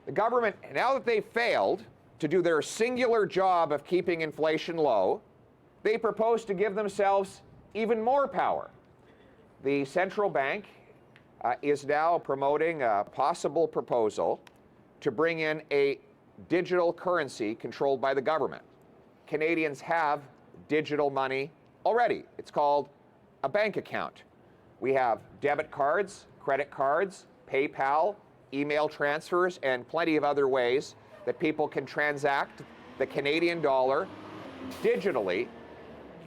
The government, now that they've failed to do their singular job of keeping inflation low, they propose to give themselves even more power. The central bank is now promoting a possible proposal to bring in a digital currency controlled by the government. Canadians have digital money already. It's called a bank account. We have debit cards, credit cards, PayPal, email transfers, and plenty of other ways that people can transact the Canadian dollar digitally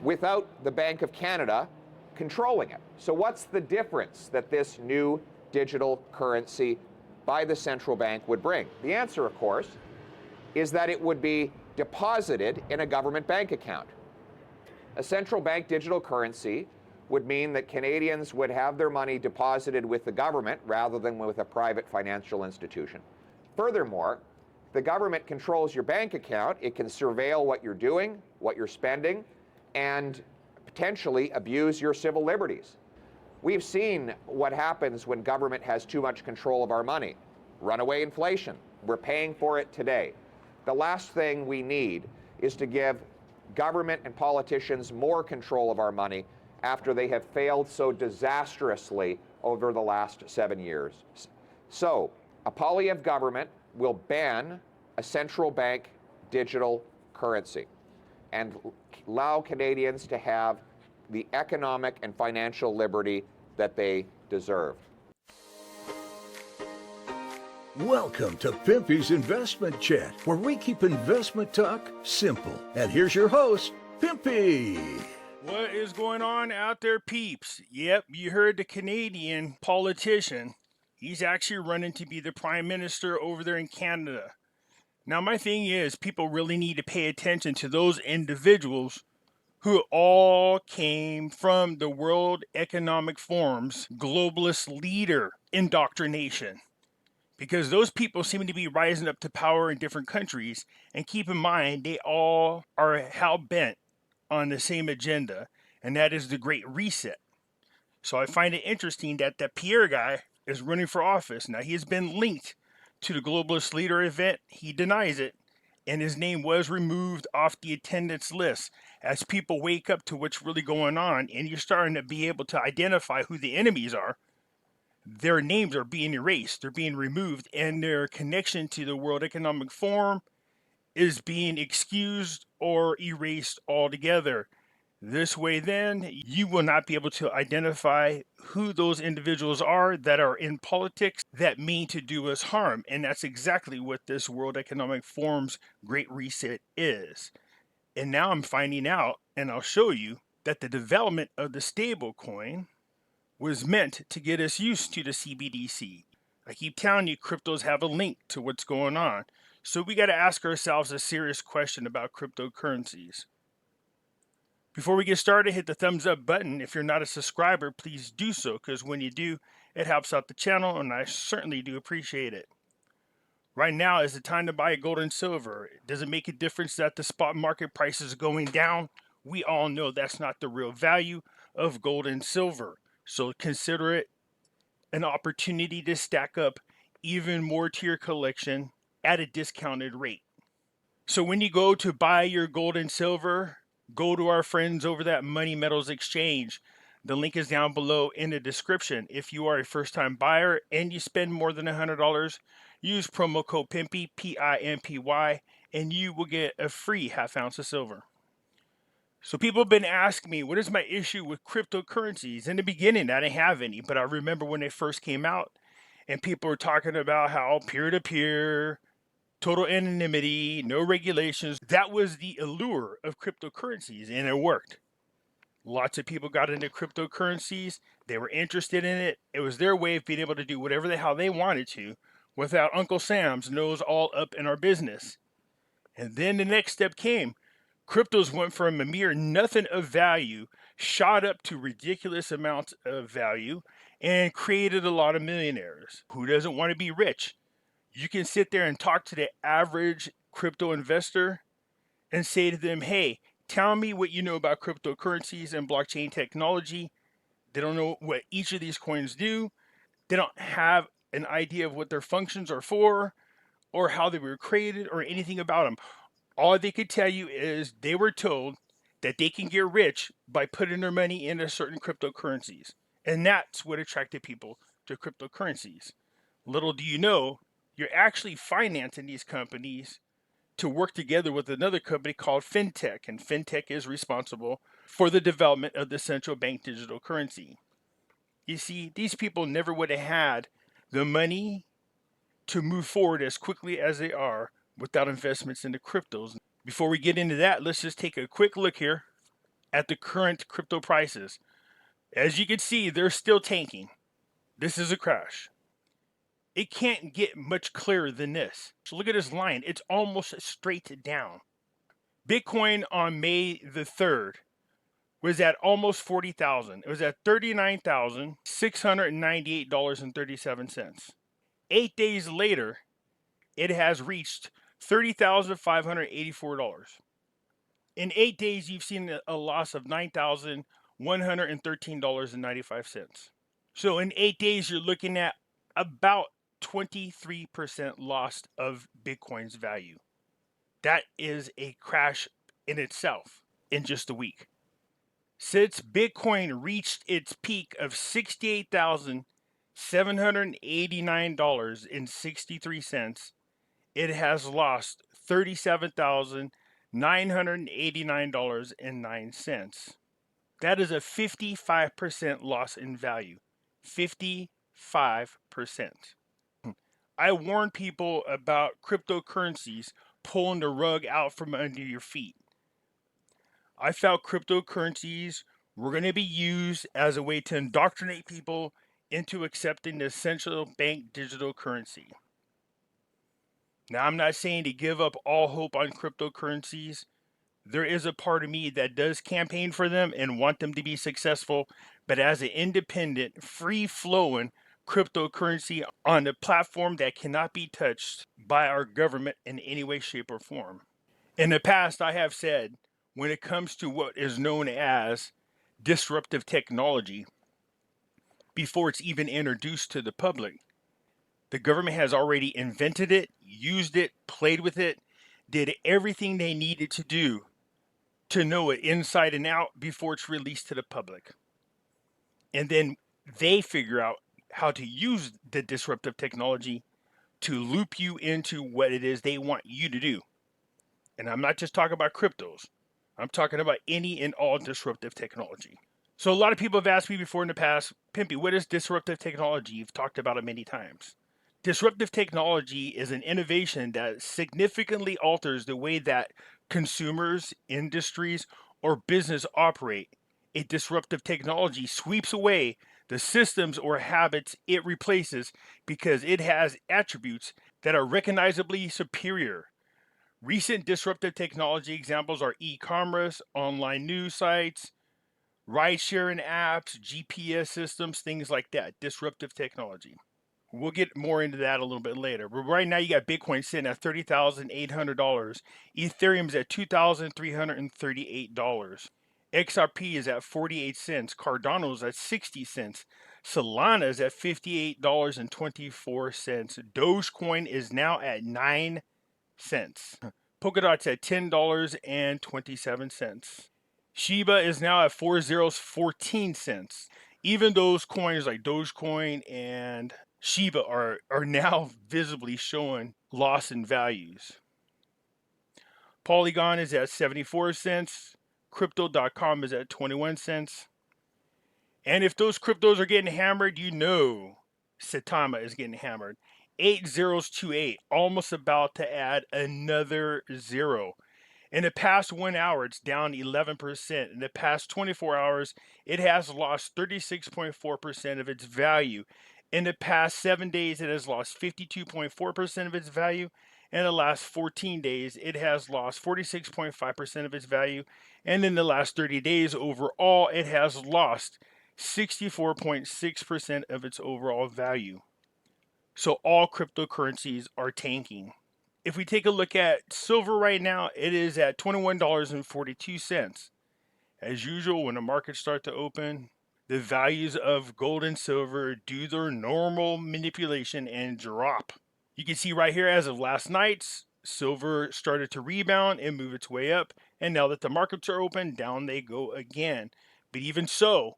without the Bank of Canada controlling it. So what's the difference that this new digital currency by the central bank would bring? The answer, of course, is that it would be deposited in a government bank account. A central bank digital currency would mean that Canadians would have their money deposited with the government rather than with a private financial institution. Furthermore, the government controls your bank account. It can surveil what you're doing, what you're spending, and potentially abuse your civil liberties. We've seen what happens when government has too much control of our money. Runaway inflation. We're paying for it today. The last thing we need is to give government and politicians more control of our money after they have failed so disastrously over the last 7 years. So, a Poilievre government will ban a central bank digital currency and allow Canadians to have the economic and financial liberty that they deserve. Welcome to Pimpy's Investment Chat, where we keep investment talk simple. And here's your host, Pimpy. What is going on out there, peeps? Yep, you heard the Canadian politician. He's actually running to be the Prime Minister over there in Canada. Now, my thing is, people really need to pay attention to those individuals who all came from the World Economic Forum's globalist leader indoctrination. Because those people seem to be rising up to power in different countries. And keep in mind, they all are hell-bent on the same agenda, and that is the Great Reset. So I find it interesting that that Pierre guy is running for office. Now, he has been linked to the globalist leader event. He denies it, and his name was removed off the attendance list. As people wake up to what's really going on, and you're starting to be able to identify who the enemies are, their names are being erased, they're being removed, and their connection to the World Economic Forum is being excused or erased altogether. This way, then, you will not be able to identify who those individuals are that are in politics that mean to do us harm. And that's exactly what this World Economic Forum's Great Reset is. And now I'm finding out, and I'll show you, that the development of the stable coin was meant to get us used to the CBDC. I keep telling you, cryptos have a link to what's going on. So we got to ask ourselves a serious question about cryptocurrencies. Before we get started, hit the thumbs up button. If you're not a subscriber, please do so, because when you do, it helps out the channel, and I certainly do appreciate it. Right now is the time to buy gold and silver. Does it make a difference that the spot market price is going down? We all know that's not the real value of gold and silver. So consider it an opportunity to stack up even more to your collection at a discounted rate. So when you go to buy your gold and silver, go to our friends over at Money Metals Exchange. The link is down below in the description. If you are a first-time buyer and you spend more than $100, use promo code Pimpy, P-I-M-P-Y, and you will get a free half ounce of silver. So people have been asking me, what is my issue with cryptocurrencies? In the beginning, I didn't have any, but I remember when they first came out and people were talking about how peer-to-peer, total anonymity, no regulations. That was the allure of cryptocurrencies, and it worked. Lots of people got into cryptocurrencies. They were interested in it. It was their way of being able to do whatever the hell they wanted to without Uncle Sam's nose all up in our business. And then the next step came. Cryptos went from a mere nothing of value, shot up to ridiculous amounts of value, and created a lot of millionaires. Who doesn't want to be rich? You can sit there and talk to the average crypto investor and say to them, hey, tell me what you know about cryptocurrencies and blockchain technology. They don't know what each of these coins do. They don't have an idea of what their functions are for or how they were created or anything about them. All they could tell you is they were told that they can get rich by putting their money into certain cryptocurrencies. And that's what attracted people to cryptocurrencies. Little do you know, you're actually financing these companies to work together with another company called FinTech. And FinTech is responsible for the development of the central bank digital currency. You see, these people never would have had the money to move forward as quickly as they are without investments into cryptos. Before we get into that, let's just take a quick look here at the current crypto prices. As you can see, they're still tanking. This is a crash. It can't get much clearer than this. So look at this line. It's almost straight down. Bitcoin on May the 3rd was at almost 40,000. It was at $39,698.37. 8 days later, it has reached $30,584. In 8 days, you've seen a loss of $9,113.95. So in 8 days, you're looking at about 23% loss of Bitcoin's value. That is a crash in itself in just a week. Since Bitcoin reached its peak of $68,789.63, it has lost $37,989.09. That is a 55% loss in value. 55%. I warn people about cryptocurrencies pulling the rug out from under your feet. I felt cryptocurrencies were going to be used as a way to indoctrinate people into accepting the central bank digital currency. Now, I'm not saying to give up all hope on cryptocurrencies. There is a part of me that does campaign for them and want them to be successful, but as an independent, free-flowing cryptocurrency on a platform that cannot be touched by our government in any way, shape, or form. In the past, I have said, when it comes to what is known as disruptive technology, before it's even introduced to the public, the government has already invented it, used it, played with it, did everything they needed to do to know it inside and out before it's released to the public. And then they figure out how to use the disruptive technology to loop you into what it is they want you to do. And I'm not just talking about cryptos. I'm talking about any and all disruptive technology. So a lot of people have asked me before in the past, Pimpy, what is disruptive technology? You've talked about it many times. Disruptive technology is an innovation that significantly alters the way that consumers, industries, or business operate. A disruptive technology sweeps away the systems or habits it replaces because it has attributes that are recognizably superior. Recent disruptive technology examples are e-commerce, online news sites, ride-sharing apps, GPS systems, things like that. Disruptive technology. We'll get more into that a little bit later. But right now, you got Bitcoin sitting at $30,800. Ethereum's at $2,338. XRP is at 48 cents. Cardano's at 60 cents. Solana is at $58.24. Dogecoin is now at 9 cents. Polkadot's at $10.27. Shiba is now at 4 zeros 14 cents. Even those coins like Dogecoin and Shiba are now visibly showing loss in values. Polygon is at 74 cents. Crypto.com is at 21 cents. And if those cryptos are getting hammered, you know Saitama is getting hammered. 8028, almost about to add another zero. In the past 1 hour, it's down 11%. In the past 24 hours, it has lost 36.4% of its value. In the past 7 days, it has lost 52.4% of its value. In the last 14 days, it has lost 46.5% of its value. And in the last 30 days, overall, it has lost 64.6% of its overall value. So all cryptocurrencies are tanking. If we take a look at silver right now, it is at $21.42. As usual, when the markets start to open, the values of gold and silver do their normal manipulation and drop. You can see right here, as of last night, silver started to rebound and move its way up. And now that the markets are open, down they go again. But even so,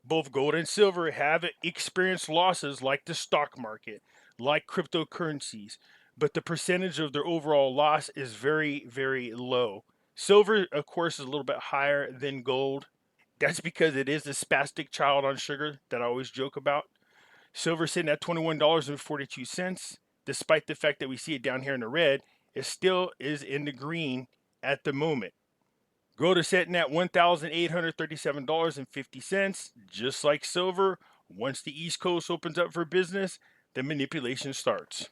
both gold and silver have experienced losses like the stock market, like cryptocurrencies. But the percentage of their overall loss is very, very low. Silver, of course, is a little bit higher than gold. That's because it is the spastic child on sugar that I always joke about. Silver sitting at $21.42, despite the fact that we see it down here in the red, it still is in the green at the moment. Gold is sitting at $1,837.50, just like silver. Once the East Coast opens up for business, the manipulation starts.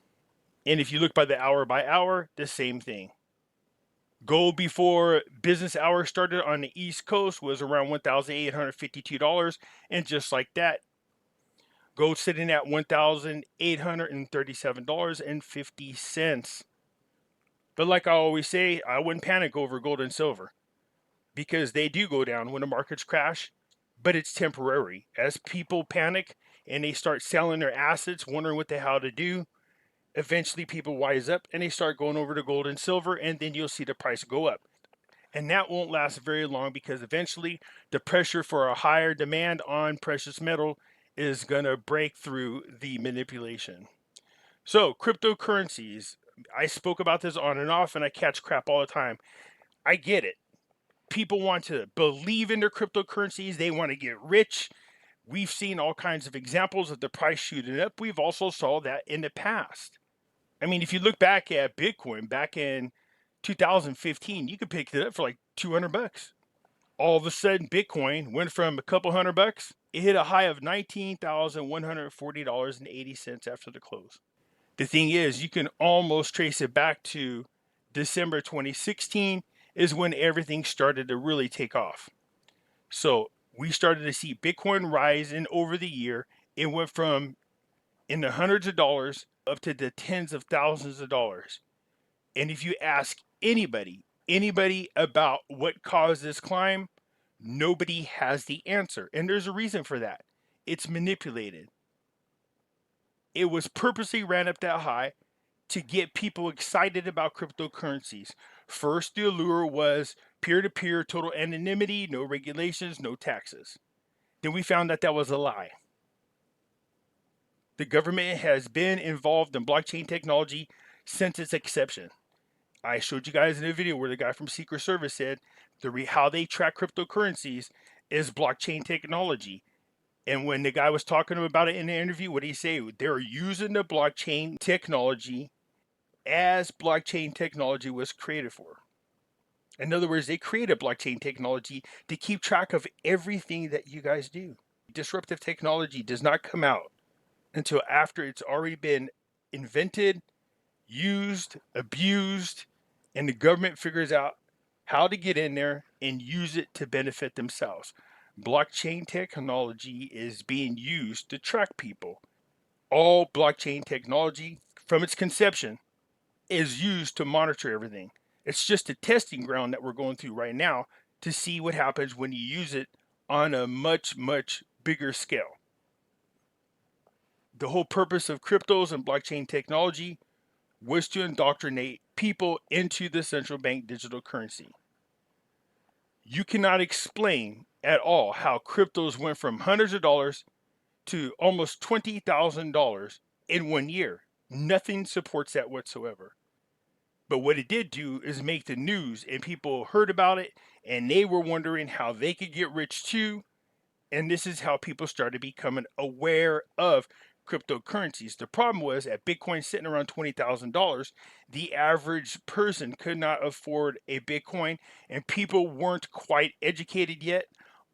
And if you look by hour, the same thing. Gold before business hours started on the East Coast was around $1,852, and just like that, gold sitting at $1,837.50. But like I always say, I wouldn't panic over gold and silver because they do go down when the markets crash, but it's temporary. As people panic and they start selling their assets, wondering what the hell to do, eventually people wise up and they start going over to gold and silver, and then you'll see the price go up. And that won't last very long because eventually the pressure for a higher demand on precious metal is going to break through the manipulation. So, cryptocurrencies, I spoke about this on and off, and I catch crap all the time. I get it. People want to believe in their cryptocurrencies, they want to get rich. We've seen all kinds of examples of the price shooting up. We've also saw that in the past. I mean, if you look back at Bitcoin back in 2015, you could pick it up for like $200. All of a sudden, Bitcoin went from a couple $100. It hit a high of $19,140.80 after the close. The thing is, you can almost trace it back to December 2016 is when everything started to really take off. So we started to see Bitcoin rise, and over the year, it went from in the hundreds of dollars up to the tens of thousands of dollars. And if you ask anybody about what caused this climb, nobody has the answer. And there's a reason for that. It's manipulated. It was purposely ran up that high to get people excited about cryptocurrencies. First, the allure was peer-to-peer, total anonymity, no regulations, no taxes. Then we found that that was a lie. The government has been involved in blockchain technology since its inception. I showed you guys in a video where the guy from Secret Service said how they track cryptocurrencies is blockchain technology. And when the guy was talking about it in the interview, what did he say? They're using the blockchain technology as blockchain technology was created for. In other words, they created blockchain technology to keep track of everything that you guys do. Disruptive technology does not come out until after it's already been invented, used, abused, and the government figures out how to get in there and use it to benefit themselves. Blockchain technology is being used to track people. All blockchain technology, from its conception, is used to monitor everything. It's just a testing ground that we're going through right now to see what happens when you use it on a much, much bigger scale. The whole purpose of cryptos and blockchain technology was to indoctrinate people into the central bank digital currency. You cannot explain at all how cryptos went from hundreds of dollars to almost $20,000 in 1 year. Nothing supports that whatsoever. But what it did do is make the news, and people heard about it, and they were wondering how they could get rich too. And this is how people started becoming aware of cryptocurrencies. The problem was at Bitcoin sitting around $20,000, the average person could not afford a Bitcoin, and people weren't quite educated yet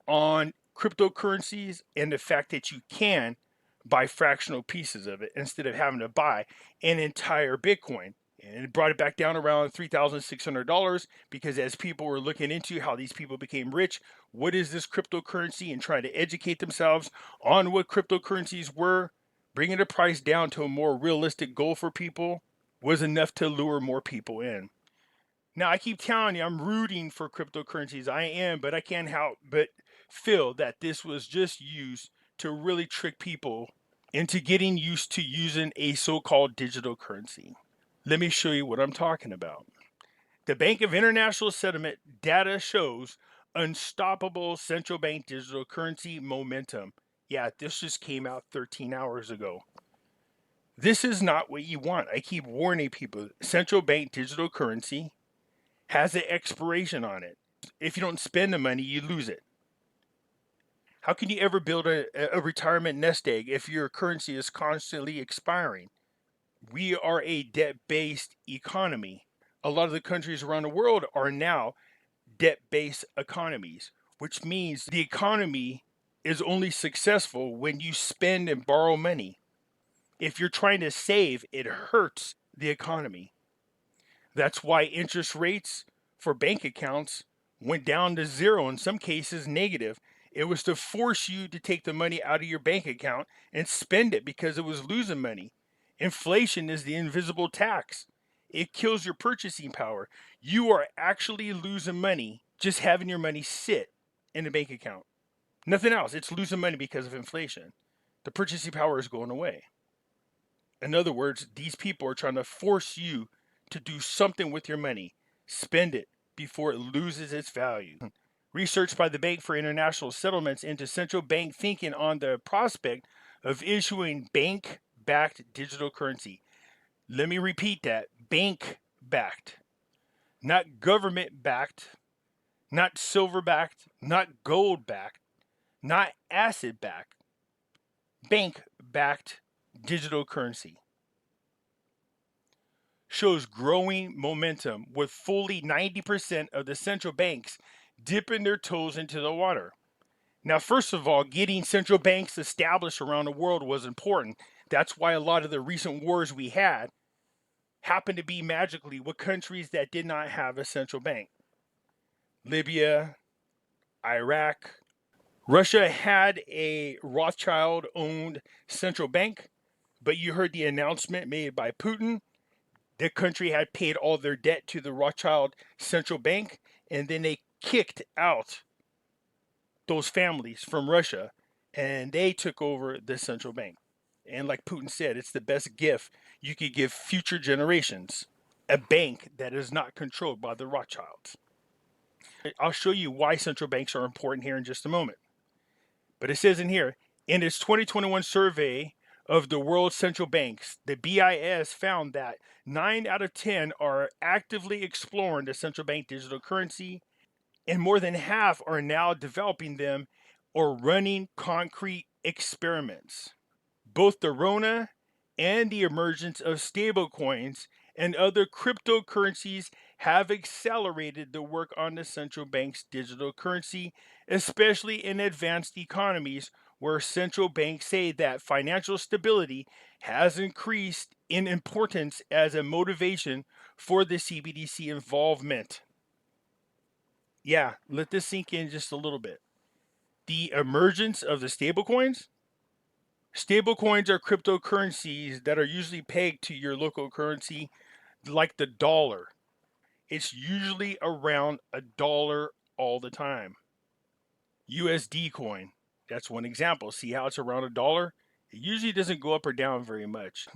on cryptocurrencies and the fact that you can buy fractional pieces of it instead of having to buy an entire Bitcoin. And it brought it back down around $3,600 because as people were looking into how these people became rich, what is this cryptocurrency, and trying to educate themselves on what cryptocurrencies were, bringing the price down to a more realistic goal for people was enough to lure more people in. Now, I keep telling you, I'm rooting for cryptocurrencies. I am, but I can't help but feel that this was just used to really trick people into getting used to using a so-called digital currency. Let me show you what I'm talking about. The Bank of International Settlement data shows unstoppable central bank digital currency momentum. Yeah, this just came out 13 hours ago. This is not what you want. I keep warning people. Central bank digital currency has an expiration on it. If you don't spend the money, you lose it. How can you ever build a retirement nest egg if your currency is constantly expiring? We are a debt-based economy. A lot of the countries around the world are now debt-based economies, which means the economy is only successful when you spend and borrow money. If you're trying to save, it hurts the economy. That's why interest rates for bank accounts went down to zero, in some cases negative. It was to force you to take the money out of your bank account and spend it because it was losing money. Inflation is the invisible tax. It kills your purchasing power. You are actually losing money just having your money sit in a bank account. Nothing else. It's losing money because of inflation. The purchasing power is going away. In other words, these people are trying to force you to do something with your money. Spend it before it loses its value. Research by the Bank for International Settlements into central bank thinking on the prospect of issuing bank-backed digital currency. Let me repeat that. Bank-backed. Not government-backed, not silver-backed, not gold-backed, not acid-backed. Bank-backed digital currency. Shows growing momentum with fully 90% of the central banks dipping their toes into the water. Now, first of all, getting central banks established around the world was important. That's why a lot of the recent wars we had happened to be magically with countries that did not have a central bank. Libya, Iraq. Russia had a Rothschild-owned central bank, but you heard the announcement made by Putin. The country had paid all their debt to the Rothschild central bank, and then they kicked out those families from Russia, and they took over the central bank. And like Putin said, it's the best gift you could give future generations, a bank that is not controlled by the Rothschilds. I'll show you why central banks are important here in just a moment. But it says in here, in its 2021 survey of the world's central banks, the BIS found that 9 out of 10 are actively exploring the central bank digital currency, and more than half are now developing them or running concrete experiments. Both the RONA and the emergence of stablecoins and other cryptocurrencies have accelerated the work on the central bank's digital currency, especially in advanced economies where central banks say that financial stability has increased in importance as a motivation for the CBDC involvement. Yeah, let this sink in just a little bit. The emergence of the stablecoins. Stablecoins are cryptocurrencies that are usually pegged to your local currency, like the dollar. It's usually around $1 all the time. USD coin, that's one example. See how it's around $1? It usually doesn't go up or down very much.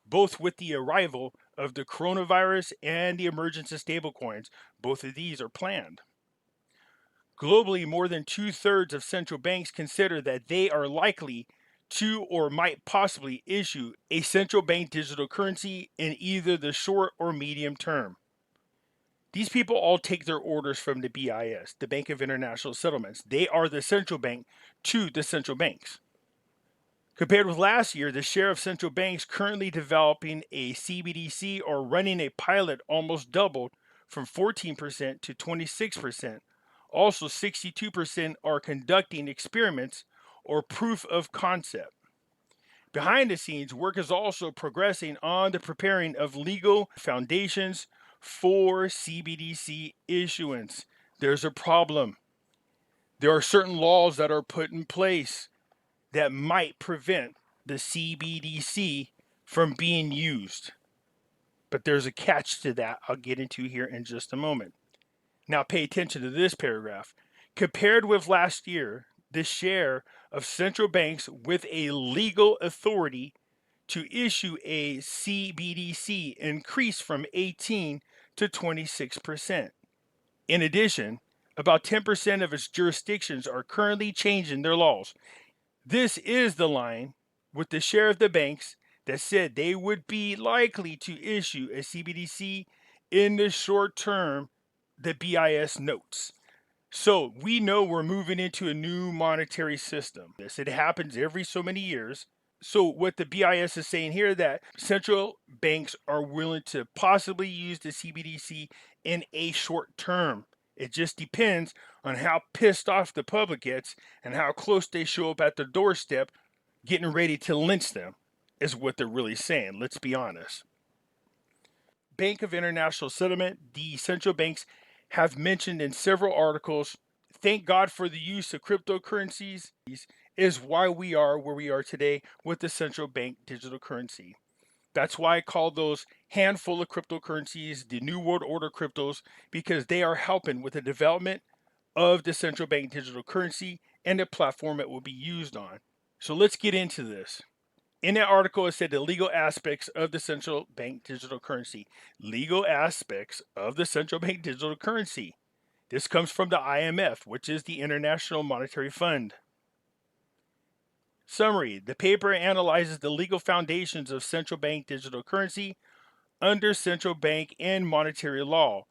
Both with the arrival of the coronavirus and the emergence of stablecoins, both of these are planned. Globally, more than 2/3 of central banks consider that they are likely to or might possibly issue a central bank digital currency in either the short or medium term. These people all take their orders from the BIS, the Bank of International Settlements. They are the central bank to the central banks. Compared with last year, the share of central banks currently developing a CBDC or running a pilot almost doubled from 14% to 26%. Also, 62% are conducting experiments or proof of concept. Behind the scenes, work is also progressing on the preparing of legal foundations for CBDC issuance. There's a problem. There are certain laws that are put in place that might prevent the CBDC from being used. But there's a catch to that I'll get into here in just a moment. Now pay attention to this paragraph. Compared with last year, the share of central banks with a legal authority to issue a CBDC increased from 18 to 26%. In addition, about 10% of its jurisdictions are currently changing their laws. This is the line with the share of the banks that said they would be likely to issue a CBDC in the short term, the BIS notes. So we know we're moving into a new monetary system. It happens every so many years. So what the BIS is saying here, that central banks are willing to possibly use the CBDC in a short term. It just depends on how pissed off the public gets and how close they show up at the doorstep getting ready to lynch them, is what they're really saying. Let's be honest. Bank of International Settlement, the central banks have mentioned in several articles, thank God for the use of cryptocurrencies is why we are where we are today with the central bank digital currency. That's why I call those handful of cryptocurrencies the New World Order cryptos, because they are helping with the development of the central bank digital currency and the platform it will be used on. So let's get into this. In that article, it said the legal aspects of the central bank digital currency. Legal aspects of the central bank digital currency. This comes from the IMF, which is the International Monetary Fund. Summary: the paper analyzes the legal foundations of central bank digital currency under central bank and monetary law.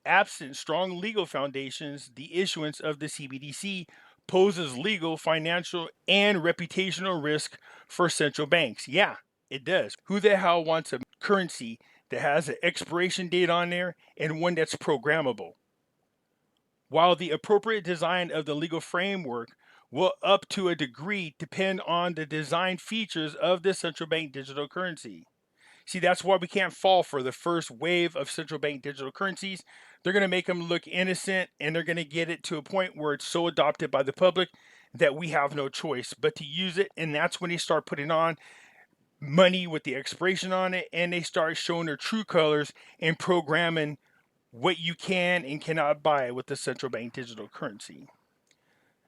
Absent strong legal foundations, the issuance of the CBDC poses legal, financial, and reputational risk for central banks. Yeah, it does. Who the hell wants a currency that has an expiration date on there and one that's programmable? While the appropriate design of the legal framework will, up to a degree, depend on the design features of the central bank digital currency. See, that's why we can't fall for the first wave of central bank digital currencies. They're going to make them look innocent, and they're going to get it to a point where it's so adopted by the public that we have no choice but to use it. And that's when they start putting on money with the expiration on it, and they start showing their true colors and programming what you can and cannot buy with the central bank digital currency.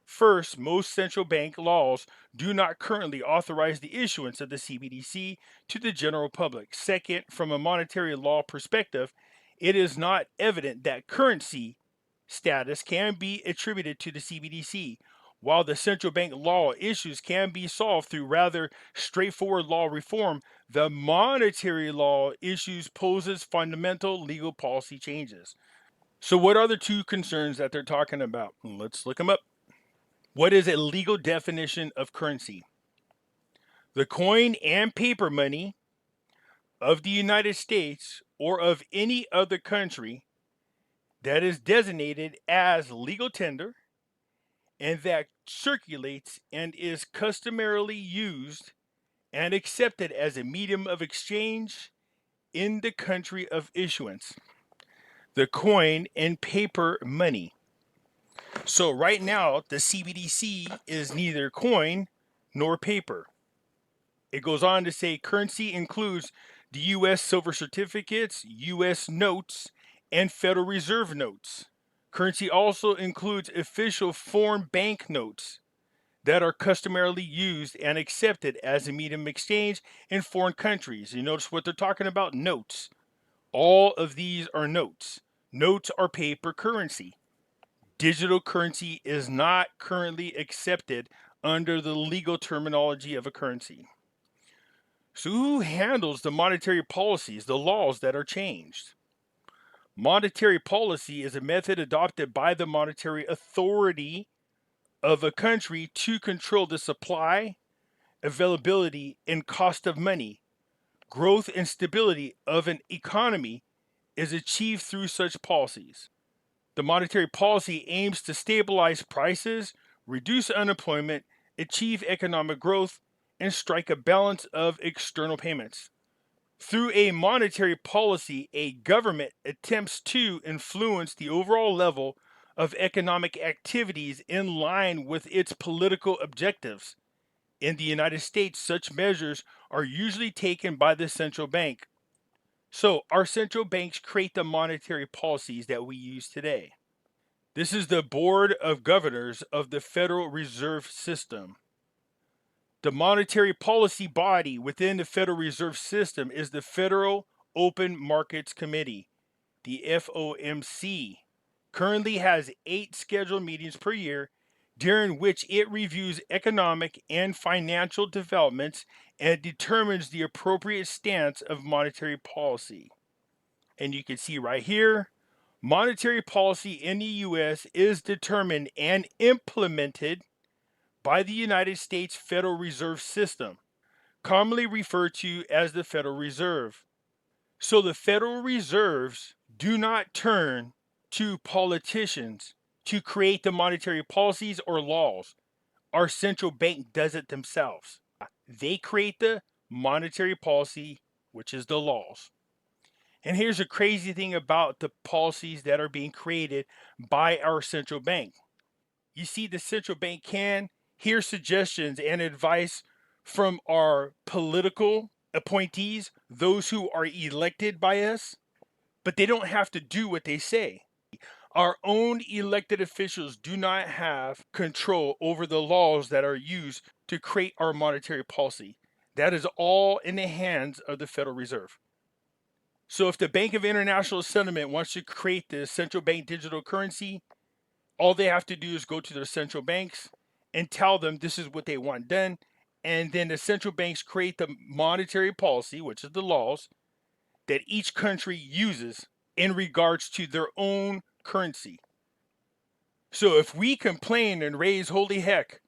First, most central bank laws do not currently authorize the issuance of the CBDC to the general public. Second, from a monetary law perspective, it is not evident that currency status can be attributed to the CBDC. While the central bank law issues can be solved through rather straightforward law reform, the monetary law issues poses fundamental legal policy changes. So what are the two concerns that they're talking about? Let's look them up. What is a legal definition of currency? The coin and paper money of the United States or of any other country that is designated as legal tender and that circulates and is customarily used and accepted as a medium of exchange in the country of issuance. The coin and paper money. So right now, the CBDC is neither coin nor paper. It goes on to say currency includes the U.S. silver certificates, U.S. notes, and Federal Reserve notes. Currency also includes official foreign bank notes that are customarily used and accepted as a medium of exchange in foreign countries. You notice what they're talking about? Notes. All of these are notes. Notes are paper currency. Digital currency is not currently accepted under the legal terminology of a currency. So who handles the monetary policies, the laws that are changed? Monetary policy is a method adopted by the monetary authority of a country to control the supply, availability, and cost of money. Growth and stability of an economy is achieved through such policies. The monetary policy aims to stabilize prices, reduce unemployment, achieve economic growth, and strike a balance of external payments. Through a monetary policy, a government attempts to influence the overall level of economic activities in line with its political objectives. In the United States, such measures are usually taken by the central bank. So, our central banks create the monetary policies that we use today. This is the Board of Governors of the Federal Reserve System. The monetary policy body within the Federal Reserve System is the Federal Open Markets Committee, the FOMC. Currently has 8 scheduled meetings per year, during which it reviews economic and financial developments and determines the appropriate stance of monetary policy. And you can see right here, monetary policy in the U.S. is determined and implemented by the United States Federal Reserve System, commonly referred to as the Federal Reserve. So the Federal Reserves do not turn to politicians to create the monetary policies or laws. Our central bank does it themselves. They create the monetary policy, which is the laws. And here's the crazy thing about the policies that are being created by our central bank. You see, the central bank can hear suggestions and advice from our political appointees, those who are elected by us, but they don't have to do what they say. Our own elected officials do not have control over the laws that are used to create our monetary policy. That is all in the hands of the Federal Reserve. So if the Bank of International Settlement wants to create the central bank digital currency, all they have to do is go to their central banks and tell them this is what they want done. And then the central banks create the monetary policy, which is the laws, that each country uses in regards to their own currency. So if we complain and raise holy heck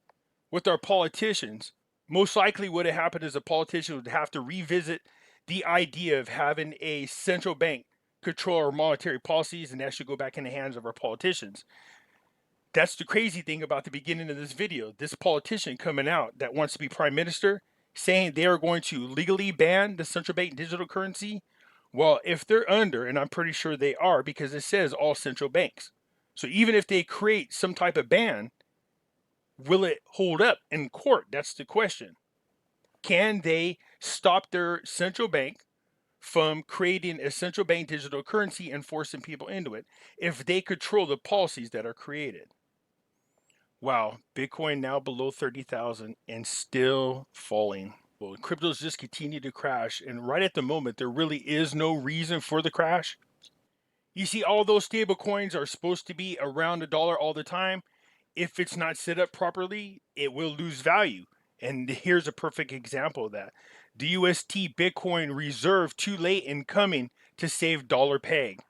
with our politicians, most likely what would happen is a politician would have to revisit the idea of having a central bank control our monetary policies, and that should go back in the hands of our politicians. That's the crazy thing about the beginning of this video. This politician coming out that wants to be prime minister saying they are going to legally ban the central bank digital currency. Well, if they're under, and I'm pretty sure they are because it says all central banks. So even if they create some type of ban, will it hold up in court? That's the question. Can they stop their central bank from creating a central bank digital currency and forcing people into it if they control the policies that are created? Wow, Bitcoin now below 30,000 and still falling. Well, cryptos just continue to crash, and right at the moment, there really is no reason for the crash. You see, all those stable coins are supposed to be around $1 all the time. If it's not set up properly, it will lose value. And here's a perfect example of that. The UST Bitcoin reserve too late in coming to save dollar peg.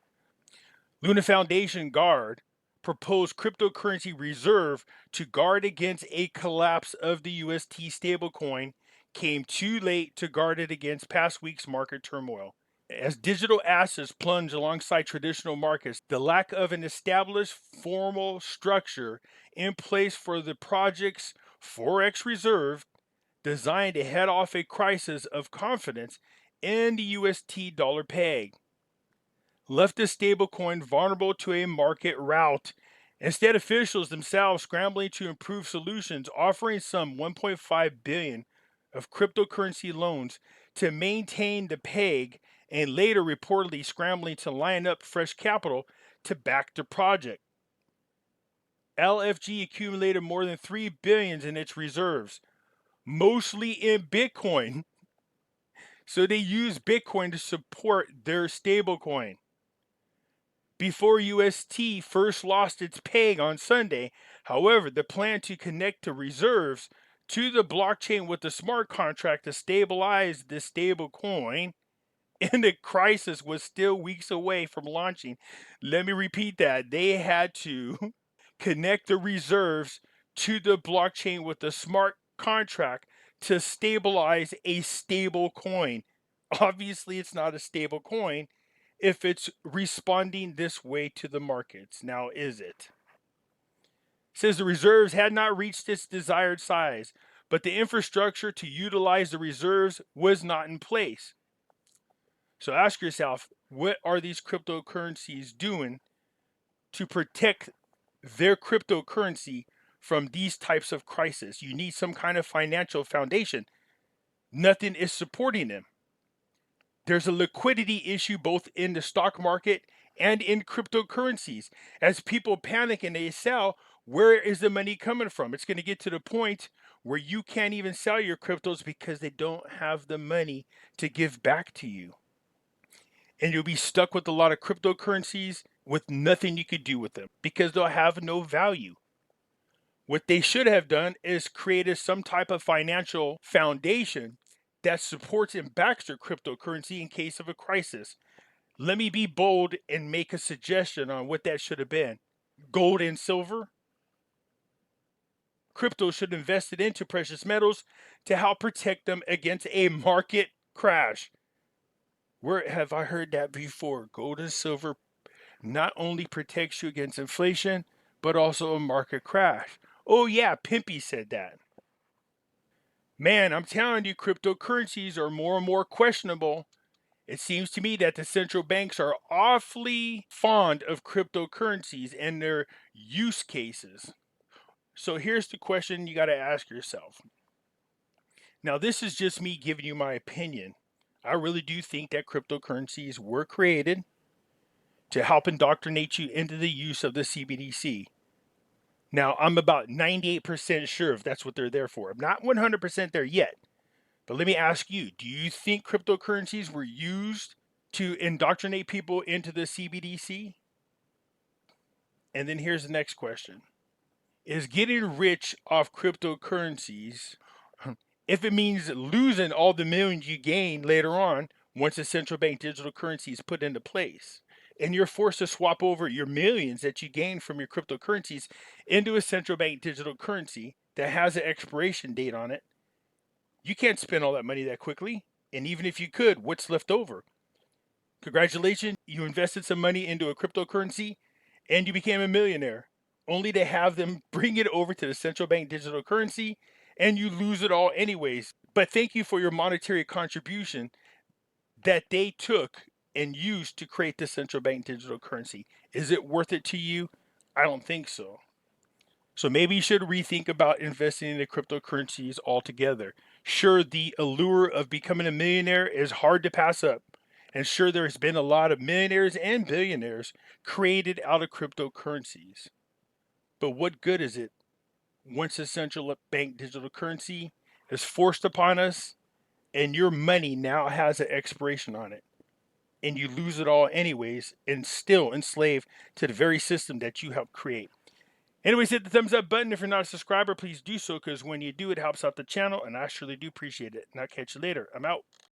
Luna Foundation Guard proposed cryptocurrency reserve to guard against a collapse of the UST stablecoin came too late to guard it against past week's market turmoil. As digital assets plunge alongside traditional markets, the lack of an established formal structure in place for the project's Forex reserve designed to head off a crisis of confidence in the UST dollar peg left the stablecoin vulnerable to a market rout. Instead, officials themselves scrambling to improve solutions, offering some 1.5 billion of cryptocurrency loans to maintain the peg, and later reportedly scrambling to line up fresh capital to back the project. LFG accumulated more than 3 billion in its reserves, mostly in Bitcoin. So they use Bitcoin to support their stablecoin. Before UST first lost its peg on Sunday, however, the plan to connect the reserves to the blockchain with the smart contract to stabilize the stable coin in the crisis was still weeks away from launching. Let me repeat that. They had to connect the reserves to the blockchain with the smart contract to stabilize a stable coin. Obviously, it's not a stable coin if it's responding this way to the markets. Now, is it? Says the reserves had not reached its desired size, but the infrastructure to utilize the reserves was not in place. So ask yourself, what are these cryptocurrencies doing to protect their cryptocurrency from these types of crises? You need some kind of financial foundation. Nothing is supporting them. There's a liquidity issue both in the stock market and in cryptocurrencies. As people panic and they sell, where is the money coming from? It's going to get to the point where you can't even sell your cryptos because they don't have the money to give back to you. And you'll be stuck with a lot of cryptocurrencies with nothing you could do with them because they'll have no value. What they should have done is created some type of financial foundation that supports and backs their cryptocurrency in case of a crisis. Let me be bold and make a suggestion on what that should have been. Gold and silver. Crypto should invest it into precious metals to help protect them against a market crash. Where have I heard that before? Gold and silver not only protects you against inflation, but also a market crash. Oh yeah, Pimpy said that. Man, I'm telling you, cryptocurrencies are more and more questionable. It seems to me that the central banks are awfully fond of cryptocurrencies and their use cases. So here's the question you got to ask yourself. Now, this is just me giving you my opinion. I really do think that cryptocurrencies were created to help indoctrinate you into the use of the CBDC. Now, I'm about 98% sure if that's what they're there for. I'm not 100% there yet. But let me ask you, do you think cryptocurrencies were used to indoctrinate people into the CBDC? And then here's the next question. Is getting rich off cryptocurrencies, if it means losing all the millions you gain later on once the central bank digital currency is put into place, and you're forced to swap over your millions that you gain from your cryptocurrencies into a central bank digital currency that has an expiration date on it, you can't spend all that money that quickly. And even if you could, what's left over? Congratulations, you invested some money into a cryptocurrency and you became a millionaire, only to have them bring it over to the central bank digital currency and you lose it all anyways. But thank you for your monetary contribution that they took and used to create the central bank digital currency. Is it worth it to you? I don't think so. So maybe you should rethink about investing in the cryptocurrencies altogether. Sure, the allure of becoming a millionaire is hard to pass up. And sure, there's been a lot of millionaires and billionaires created out of cryptocurrencies. But what good is it once the central bank digital currency is forced upon us and your money now has an expiration on it? And you lose it all anyways and still enslaved to the very system that you helped create. Anyways, hit the thumbs up button. If you're not a subscriber, please do so, because when you do, it helps out the channel, and I surely do appreciate it. And I'll catch you later. I'm out.